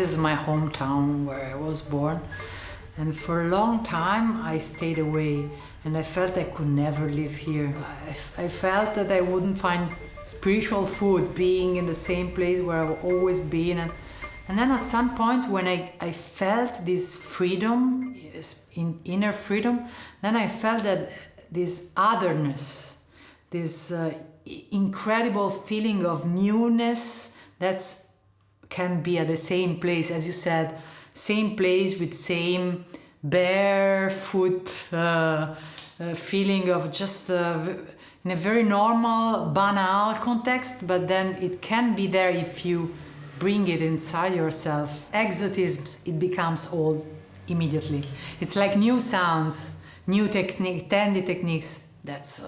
is my hometown where I was born. And for a long time I stayed away, and I felt I could never live here. I felt that I wouldn't find spiritual food being in the same place where I've always been. And then at some point when I felt this freedom, inner freedom, then I felt that this otherness, this incredible feeling of newness that can be at the same place, as you said, same place with same barefoot feeling of just in a very normal, banal context, but then it can be there if you bring it inside yourself. Exotism, it becomes old immediately. It's like new sounds, new technique, trendy techniques. That's,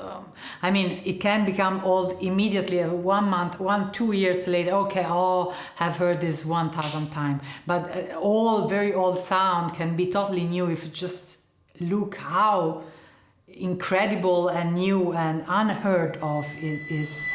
it can become old immediately. 1 month, 2 years later, okay, I've heard this 1,000 times. But very old sound can be totally new if you just look how incredible and new and unheard of it is.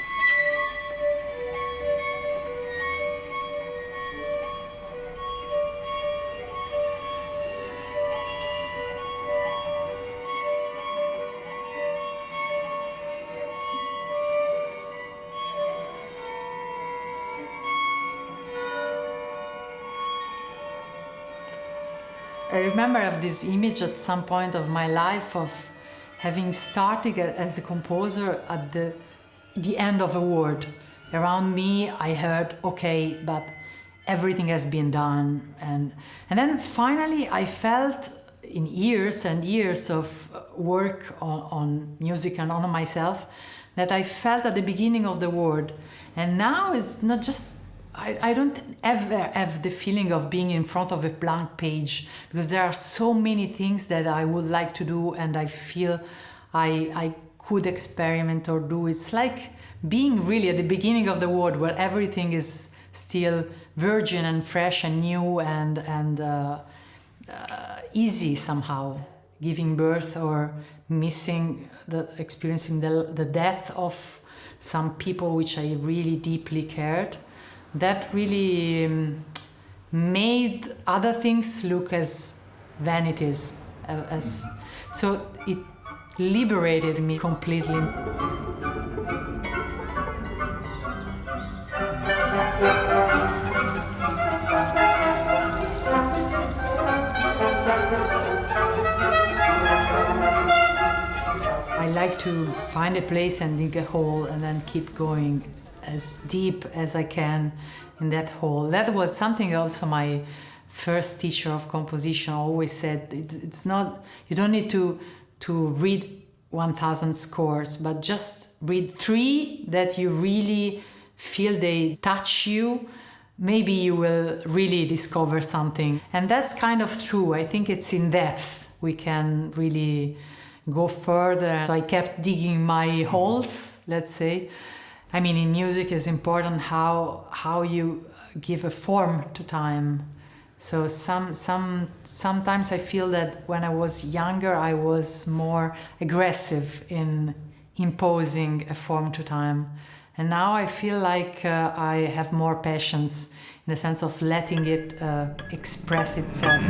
I remember I have this image at some point of my life of having started as a composer at the end of a word. Around me I heard, okay, but everything has been done. And then finally I felt in years and years of work on music and on myself that I felt at the beginning of the word. And now it's not just I don't ever have the feeling of being in front of a blank page, because there are so many things that I would like to do and I feel I could experiment or do. It's like being really at the beginning of the word where everything is still virgin and fresh and new and easy somehow. Giving birth or experiencing the death of some people which I really deeply cared. That really made other things look as vanities. So it liberated me completely. I like to find a place and dig a hole and then keep going as deep as I can in that hole. That was something also my first teacher of composition always said. It's not, you don't need to read 1,000 scores, but just read 3 that you really feel they touch you. Maybe you will really discover something. And that's kind of true. I think it's in depth we can really go further. So I kept digging my holes, let's say. In music it's important how you give a form to time. So sometimes I feel that when I was younger I was more aggressive in imposing a form to time. And now I feel like I have more patience in the sense of letting it express itself.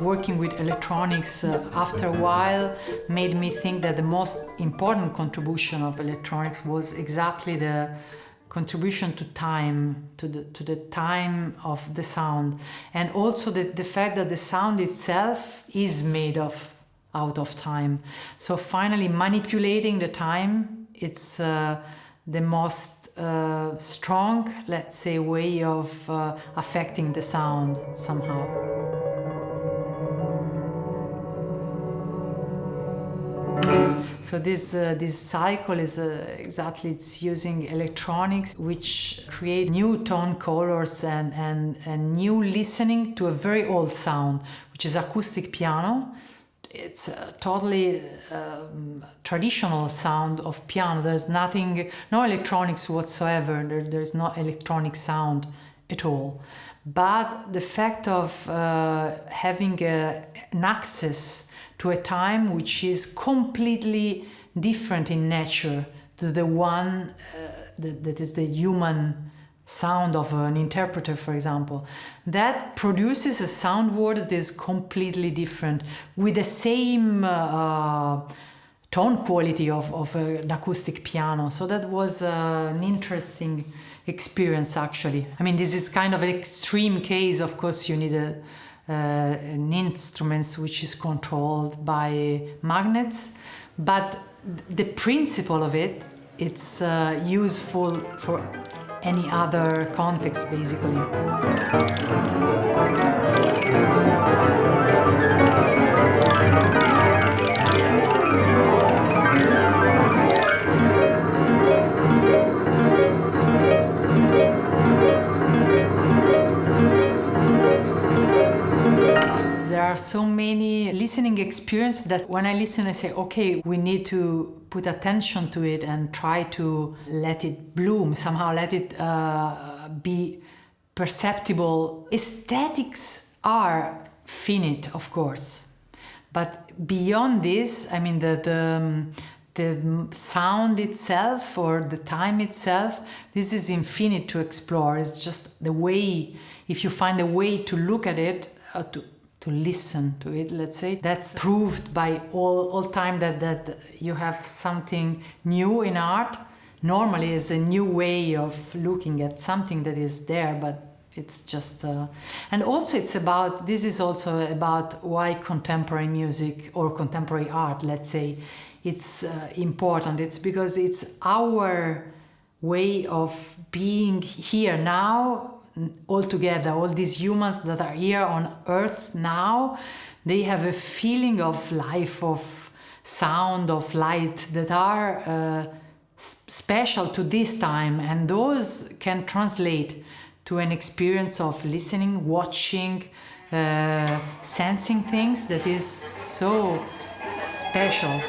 Working with electronics after a while made me think that the most important contribution of electronics was exactly the contribution to time, to the time of the sound, and also the fact that the sound itself is made out of time. So finally, manipulating the time, it's the most strong, let's say, way of affecting the sound somehow. So this cycle is it's using electronics which create new tone colors and new listening to a very old sound, which is acoustic piano. It's a totally traditional sound of piano. There's no electronics whatsoever. There's no electronic sound at all. But the fact of having an access to a time which is completely different in nature to the one that is the human sound of an interpreter, for example, that produces a sound world that is completely different with the same tone quality of an acoustic piano. So that was an interesting experience, actually. I mean, this is kind of an extreme case. Of course, you need an instrument which is controlled by magnets, but the principle of it's useful for any other context, basically. There are so many listening experiences that when I listen, I say, okay, we need to put attention to it and try to let it bloom, somehow let it be perceptible. Aesthetics are finite, of course, but beyond this, I mean, the sound itself or the time itself, this is infinite to explore. It's just the way, if you find a way to look at it, to listen to it, let's say, that's proved by all time that you have something new in art. Normally it's a new way of looking at something that is there, but it's just and also this is also about why contemporary music or contemporary art, let's say, it's important. It's because it's our way of being here now, all together. All these humans that are here on Earth now, they have a feeling of life, of sound, of light that are special to this time, and those can translate to an experience of listening, watching, sensing things that is so special.